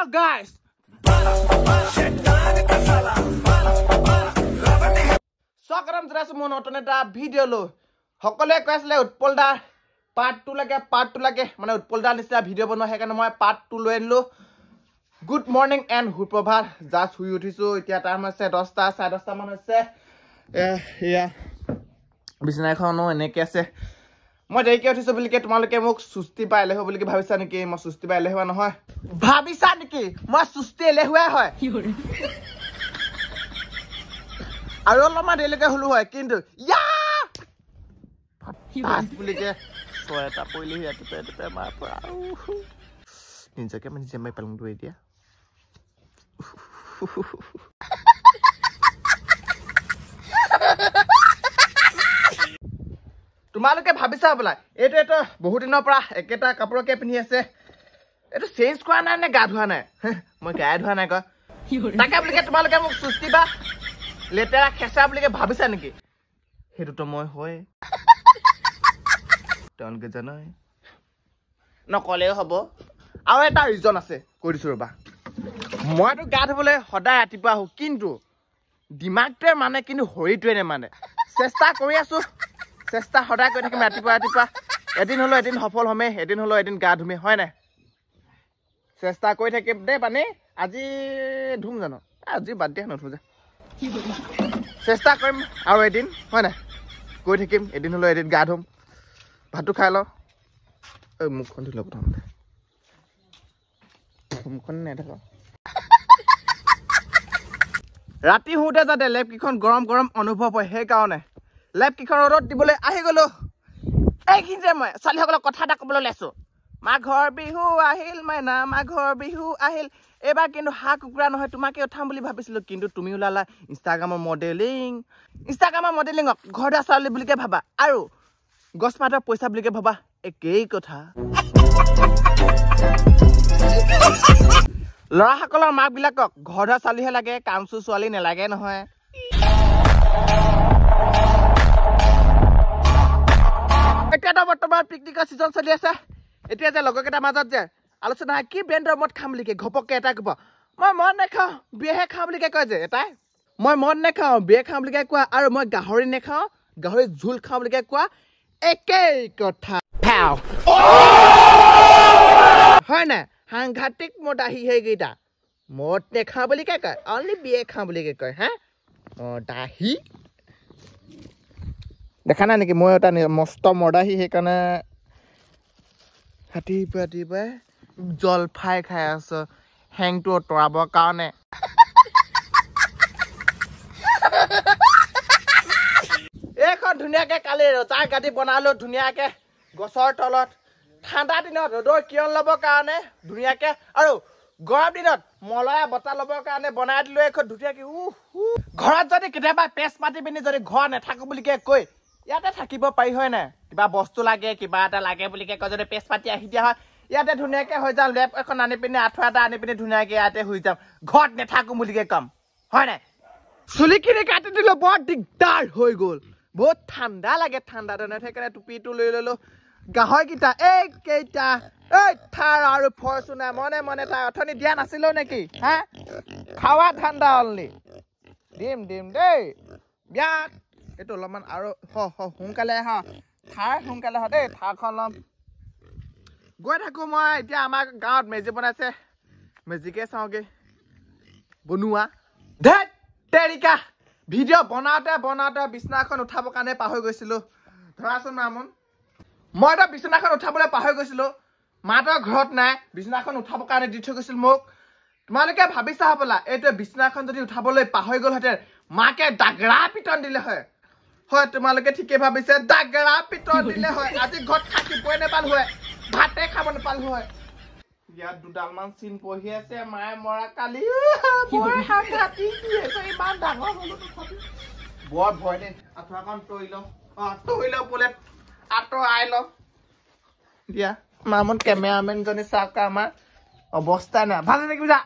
guys. Sakaram jelas mau nonton eta video lo. Hokole guys le utpolda part 2 lage mane utpolda nisina video bonwa he kana moi part 2 লৈ আনিলো Good morning and Suprabhat just শুই উঠিছো এতিয়া time আছে 10টা 10:30 মান আছে এয়া বিছনাখনো এনেকে আছে মই দেৰিকে উঠিছো বুলি কে তোমালোকে মোক সুস্তি পাইলে হ'ব বুলি ভাবিছা নেকি মই সুস্তি পাইলে হোৱা নহয় ভাবিছা নেকি মই সুস্তি এলে হোৱা হয় আৰু অলপমান দেৰিলৈকে হলো হয় কিন্তু ইয়া পাঁচ বুলি কে ছয়টা পইলি ইয়াতে মাৰ পৰা নিজকে মানে জেমাই পালং দুই দিয়া তোমালোকে ভাবিছা বলা এটো বহুত দিনৰ পৰা একেটা কাপোৰকে পিন্ধি আছে এটো চেঞ্জ কৰা নাই নে গা ধোৱা নাই মই গা ধোৱা নাই ক তাকে বুলি তোমালোকে মোক সুস্তি বা লেতেৰা খেঁচা বুলি ভাবিছা নেকি হেতুটো মই হয় তেওঁলোকে জানাই নকলেও হ'ব আৰু এটা ৰিজন আছে কৈ দিছো ৰবা মইতো গা ধুবলৈ সদায় ৰাতিপুৱা আহো কিন্তু দিমাগটোৱে মানে কিন্তু হৰিটোৱে নেমানে চেষ্টা কৰি আছো চেষ্টা সদায় কৰি থাকিম ৰাতিপুৱা এদিন হলো এদিন সফল হমে এদিন হলো এদিন গা ধুমে হয় নাই চেষ্টা কৰি থাকিম দে পানী আজি ধুম জানো আজি বাদ দিয়া নধু যা চেষ্টা কৰিম আৰু এদিন হয় নাই কৰি থাকিম এদিন হলো এদিন গা ধুম ভাতটো খাই লওঁ মুখখন ধুই লওঁ প্ৰথমতে মুখখন নেথাক ৰাতি শুতে যাতে লেপ কিখন গৰম গৰম অনুভৱ হয় সেইকাৰণে লেপ কিখন ৰ'দত দিবলৈ আহি গলো এইখিনিতে মই ছোৱালীসকলক কথা এটা ক'বলৈ লৈছো মাঘৰ বিহু আহিল মাইনা মাঘৰ বিহু আহিল এবাৰ কিন্তু হাঁহ কুকুৰা নহয় তোমাকে উঠাম বুলি ভাবিছিলো কিন্তু তুমি ওলালা ইনষ্টাগ্ৰামৰ মডেলিঙক ঘৰতে ছোৱালী বুলিকে ভাবা আৰু গছ পাতৰ পইচা বুলিকে ভাবা একেই কথা ল'ৰাসকলৰ মাক বিলাকক ঘৰতে ছোৱালীহে লাগে কামচু ছোৱালী নেলাগে নহয় এতিয়াতো বৰ্তমান পিকনিকৰ চিজন চলি আছে এতিয়া যে লগৰকেইটাৰ মাজত যে আলোচনা কি ব্ৰেণ্ডৰ মদ খাম বুলি ঘপককে এটা ক'ব মই মদ নাখাওঁ বিয়েহে খাওঁ বুলি কয় যে এটাই মই মদ নাখাওঁ বিয়ে খাওঁ বুলি কোৱা আৰু মই গাহৰি নাখাওঁ গাহৰি ঝোল খাওঁ বুলি কোৱা একেই কথা হয় না সাংঘাতিক মদ আহি সেইকেইটা মদ নেখাওঁ বুলি কয় অনলি বিয়ে খাওঁ বুলি কয় হা মদাহী দেখা নাই নেকি মই এটা মস্ত মদাহী সেইকাৰণে ৰাতিপুৱাই জলফাই খাই আছো হেংটো আঁতৰাবৰ কাৰণে এইখন ধুনীয়াকে কালি ৰজাৰ গাড়ী বনালো ধুনীয়াকে গছৰ তলত ঠাণ্ডা দিনত ৰ'দৰ কিৰণ ল'বৰ কাৰণে ধুনীয়াকে আৰু গৰম দিনত মলয়া বতাহ ল'বৰ কাৰণে বনাই দিলো এখন ধুনীয়াকে ঘৰত যদি কেতিয়াবা পেচ মাতি পিনি যদি ঘৰ নাথাকো বুলি কৈ ইয়াতে থাকিব পাৰি হয় নাই কিবা বস্তু লাগে কিবা এটা লাগে বুলি কয় যদি পেচ পাতি আহি দিয়া হয় ইয়াতে ধুনীয়াকে হৈ যাম লেপ এখন আনি পিনি আঁঠুৱা এটা আনি পিনি ধুনীয়াকে ইয়াতে হৈ যাম ঘৰত নাথাকো বুলি কম হয় নাই চুলিখিনি কাটি দিলো বৰ দিগদাৰ হৈ গ'ল বহুত ঠাণ্ডা লাগে ঠাণ্ডা দিনত সেইকাৰণে টুপিটো লৈ ললো গাহৰিকেইটা এইকেইটা এই থাৰ আৰু ফৰচুনাৰ মনে মনে তাৰ অথনি দিয়া নাছিলো নেকি হা খাৱা ঠাণ্ডা অনলি দিম দেই বিয়াত এইটো অলপমান আৰু সোনকালে থাৰ সোনকালে দেই থাৰখন ল'ম গৈ থাকো মই এতিয়া আমাৰ গাঁৱত মেজি বনাইছে মেজিকে চাওঁগে বনোৱা ধেত তেৰিকা ভিডিঅ' বনাওঁতে বিছনাখন উঠাবৰ কাৰণে পাহৰি গৈছিলো ধৰাচোন মামুন মই এটা বিছনাখন উঠাবলৈ পাহৰি গৈছিলো মাহঁতৰ ঘৰত নাই বিছনাখন উঠাবৰ কাৰণে দি থৈ গৈছিল মোক তোমালোকে ভাবিছা হ'বলা এইটো বিছনাখন যদি উঠাবলৈ পাহৰি গ'লহেঁতেন মাকে দাগৰা পিটন দিলে হয় তোমালোকে ঠিকে ভাবিছে দাগৰা পিটন দিলে হয় আজি ঘৰত থাকিবই নাপালো হয় ভাতে খাব নাপালো হয় ইয়াত দুডালমান চিন পঢ়ি আছে মায়ে মৰা কালি ইমান ডাঙৰ হলো বৰ ভয় দেই আঁঠুৱাখন তৰি লওঁ বোলে আঁতৰাই লওঁ দিয়া মামুন কেমেৰামেনজনী চাওক আমাৰ অৱস্থা নাই ভালে থাকিব যা